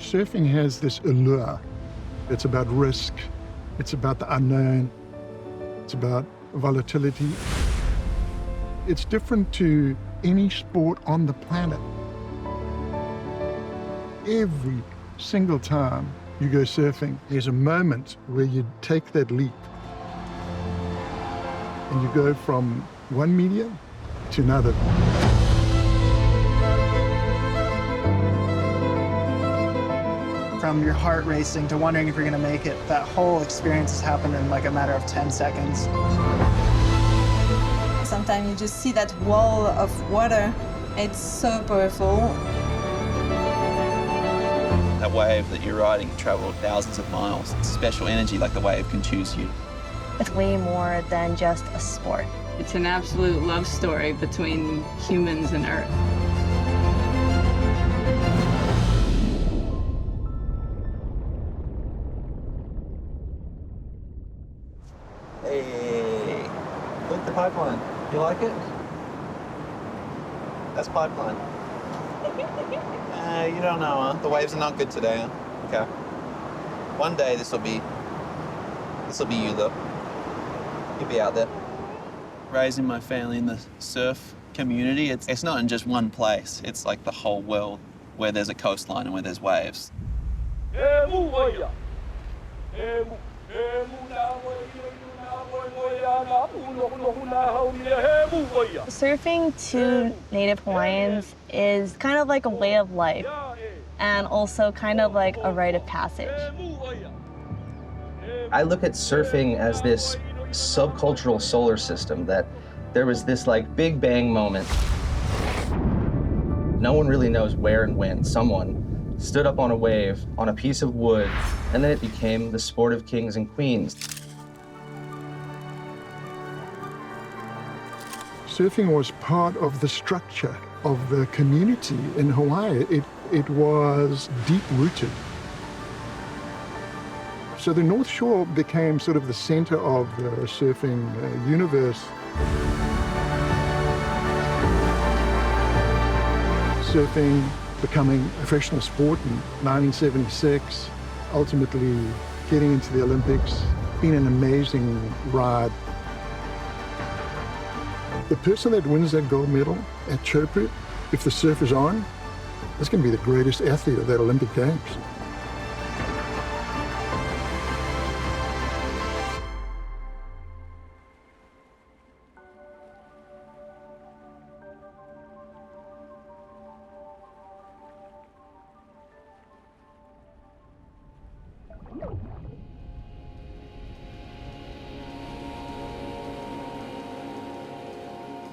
Surfing has this allure. It's about risk. It's about the unknown. It's about volatility. It's different to any sport on the planet. Every single time you go surfing, there's a moment where you take that leap and you go from one medium to another. From your heart racing to wondering if you're going to make it, that whole experience has happened in like a matter of 10 seconds. Sometimes you just see that wall of water. It's so powerful. That wave that you're riding traveled thousands of miles. It's special energy, like the wave can choose you. It's way more than just a sport. It's an absolute love story between humans and Earth. Hey, look at the pipeline. You like it? That's pipeline. You don't know, huh? The waves are not good today, huh? Okay. One day this'll be you, though. You'll be out there. Raising my family in the surf community, it's not in just one place. It's like the whole world where there's a coastline and where there's waves. Surfing to Native Hawaiians is kind of like a way of life and also kind of like a rite of passage. I look at surfing as this subcultural solar system, that there was this like big bang moment. No one really knows where and when someone stood up on a wave on a piece of wood, and then it became the sport of kings and queens. Surfing was part of the structure of the community in Hawaii. It was deep-rooted. So the North Shore became sort of the center of the surfing universe. Surfing becoming a professional sport in 1976, ultimately getting into the Olympics, been an amazing ride. The person that wins that gold medal at Chopu, if the surf is on, that's going to be the greatest athlete of that Olympic Games.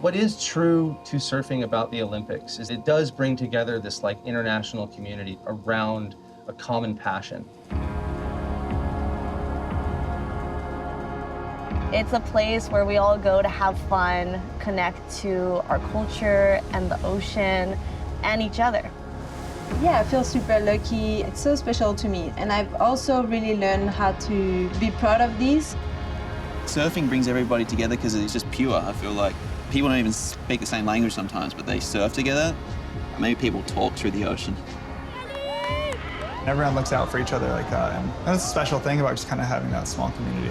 What is true to surfing about the Olympics is it does bring together this like international community around a common passion. It's a place where we all go to have fun, connect to our culture and the ocean and each other. Yeah, I feel super lucky. It's so special to me. And I've also really learned how to be proud of these. Surfing brings everybody together because it's just pure, I feel like. People don't even speak the same language sometimes, but they surf together. Maybe people talk through the ocean. Everyone looks out for each other like that. And that's a special thing about just kind of having that small community.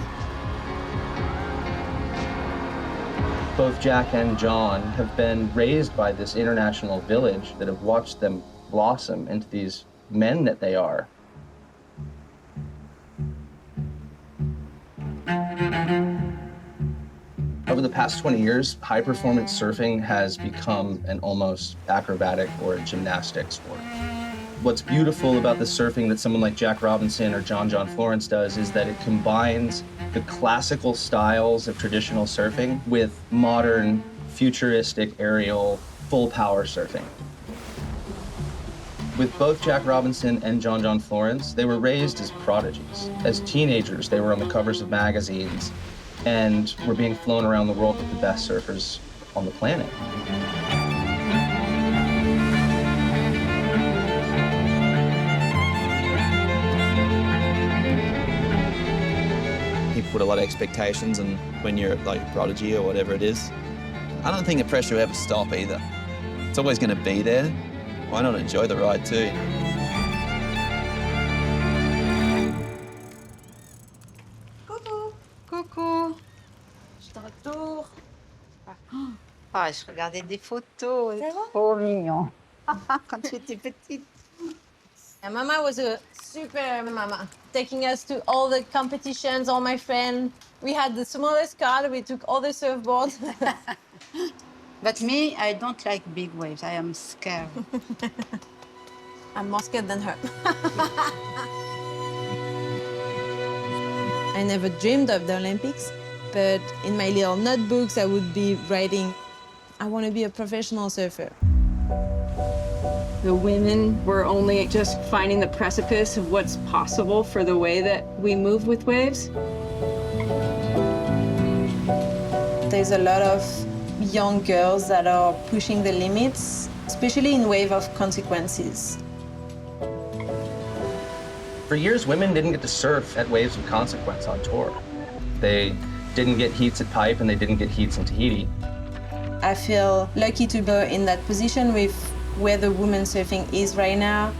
Both Jack and John have been raised by this international village that have watched them blossom into these men that they are. Over the past 20 years, high-performance surfing has become an almost acrobatic or a gymnastic sport. What's beautiful about the surfing that someone like Jack Robinson or John Florence does is that it combines the classical styles of traditional surfing with modern, futuristic, aerial, full-power surfing. With both Jack Robinson and John Florence, they were raised as prodigies. As teenagers, they were on the covers of magazines and were being flown around the world with the best surfers on the planet. People put a lot of expectations, and when you're like a prodigy or whatever it is, I don't think the pressure will ever stop either. It's always going to be there. Why not enjoy the ride too? Ah, je regardais des photos, trop mignon. Quand tu étais petite. And Mama was a super mama, taking us to all the competitions, all my friends. We had the smallest car, we took all the surfboards. But me, I don't like big waves. I am scared. I'm more scared than her. I never dreamed of the Olympics, but in my little notebooks, I would be writing, I want to be a professional surfer. The women were only just finding the precipice of what's possible for the way that we move with waves. There's a lot of young girls that are pushing the limits, especially in wave of consequences. For years, women didn't get to surf at Waves of Consequence on tour. They didn't get heats at Pipe and they didn't get heats in Tahiti. I feel lucky to be in that position with where the women surfing is right now.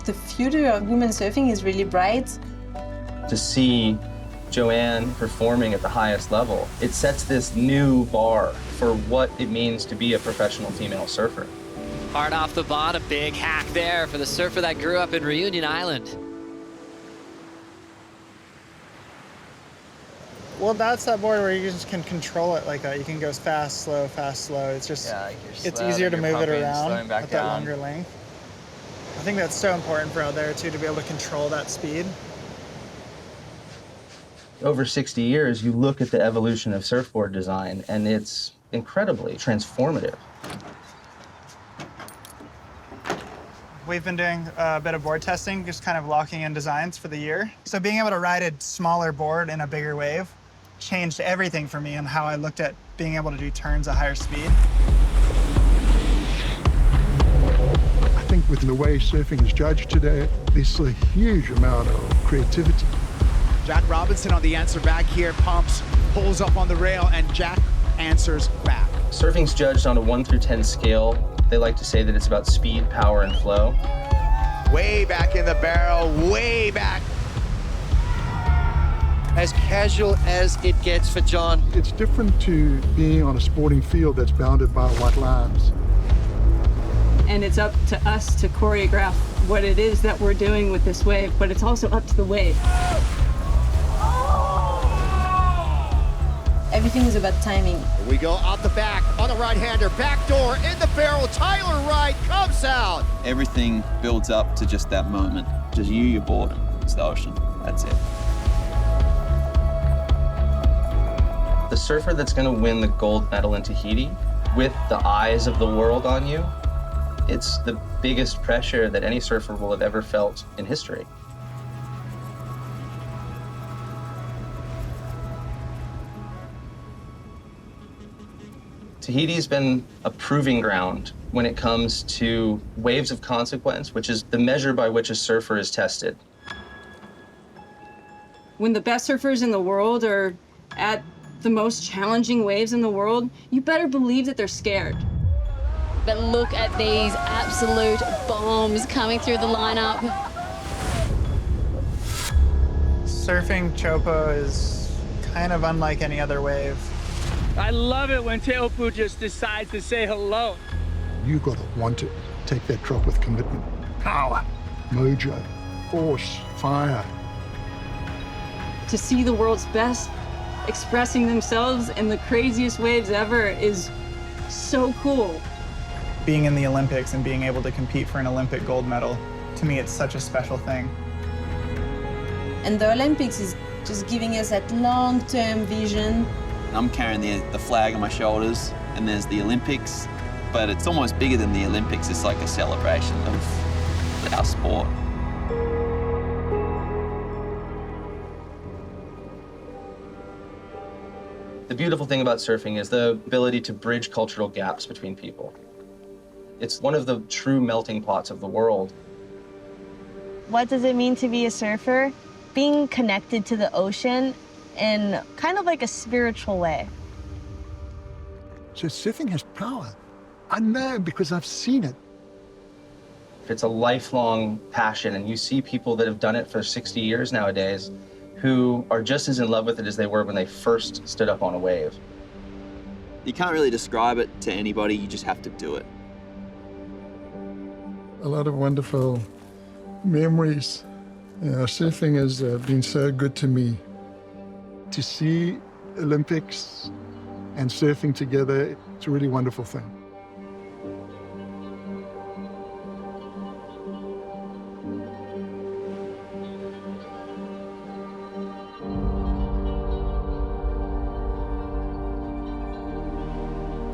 The future of women surfing is really bright. To see Joanne performing at the highest level, it sets this new bar for what it means to be a professional female surfer. Hard off the bottom, big hack there for the surfer that grew up in Reunion Island. Well, that's that board where you just can control it like that. You can go fast, slow, fast, slow. It's just, it's easier to move it around with that longer length. I think that's so important for out there too, to be able to control that speed. Over 60 years, you look at the evolution of surfboard design, and it's incredibly transformative. We've been doing a bit of board testing, just kind of locking in designs for the year. So being able to ride a smaller board in a bigger wave changed everything for me and how I looked at being able to do turns at higher speed. I think with the way surfing is judged today, there's a huge amount of creativity. Jack Robinson on the answer back here, pumps, pulls up on the rail, and Jack answers back. Surfing's judged on a 1 through 10 scale. They like to say that it's about speed, power, and flow. Way back in the barrel, way back. As casual as it gets for John. It's different to being on a sporting field that's bounded by white lines. And it's up to us to choreograph what it is that we're doing with this wave, but it's also up to the wave. Everything is about timing. Here we go out the back on the right-hander, back door in the barrel. Tyler Wright comes out. Everything builds up to just that moment. Just you, your board, it's the ocean. That's it. The surfer that's going to win the gold medal in Tahiti, with the eyes of the world on you, it's the biggest pressure that any surfer will have ever felt in history. Tahiti's been a proving ground when it comes to waves of consequence, which is the measure by which a surfer is tested. When the best surfers in the world are at the most challenging waves in the world, you better believe that they're scared. But look at these absolute bombs coming through the lineup. Surfing Chopo is kind of unlike any other wave. I love it when Teopu just decides to say hello. You gotta want it. Take that drop with commitment. Power, mojo, force, fire. To see the world's best expressing themselves in the craziest waves ever is so cool. Being in the Olympics and being able to compete for an Olympic gold medal, to me, it's such a special thing. And the Olympics is just giving us that long-term vision. I'm carrying the flag on my shoulders, and there's the Olympics, but it's almost bigger than the Olympics. It's like a celebration of our sport. The beautiful thing about surfing is the ability to bridge cultural gaps between people. It's one of the true melting pots of the world. What does it mean to be a surfer? Being connected to the ocean in kind of like a spiritual way. So surfing has power. I know because I've seen it. It's a lifelong passion, and you see people that have done it for 60 years nowadays who are just as in love with it as they were when they first stood up on a wave. You can't really describe it to anybody, you just have to do it. A lot of wonderful memories. Surfing has been so good to me. To see Olympics and surfing together, it's a really wonderful thing.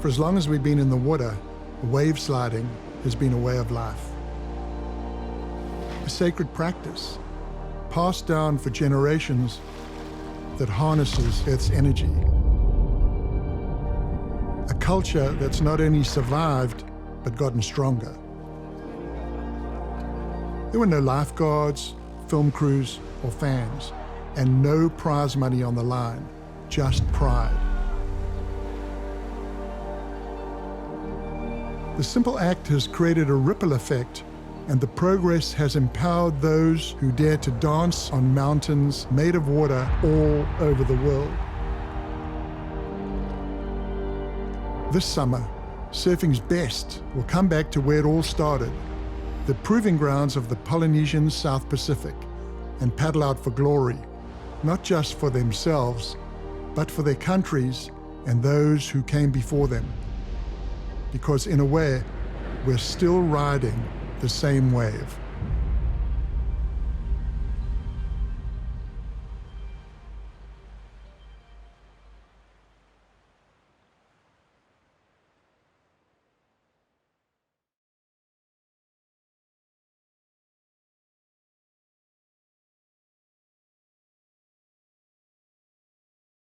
For as long as we've been in the water, wave sliding has been a way of life. A sacred practice, passed down for generations, that harnesses Earth's energy. A culture that's not only survived, but gotten stronger. There were no lifeguards, film crews, or fans, and no prize money on the line, just pride. The simple act has created a ripple effect, and the progress has empowered those who dare to dance on mountains made of water all over the world. This summer, surfing's best will come back to where it all started, the proving grounds of the Polynesian South Pacific, and paddle out for glory, not just for themselves, but for their countries and those who came before them. Because in a way, we're still riding the same wave.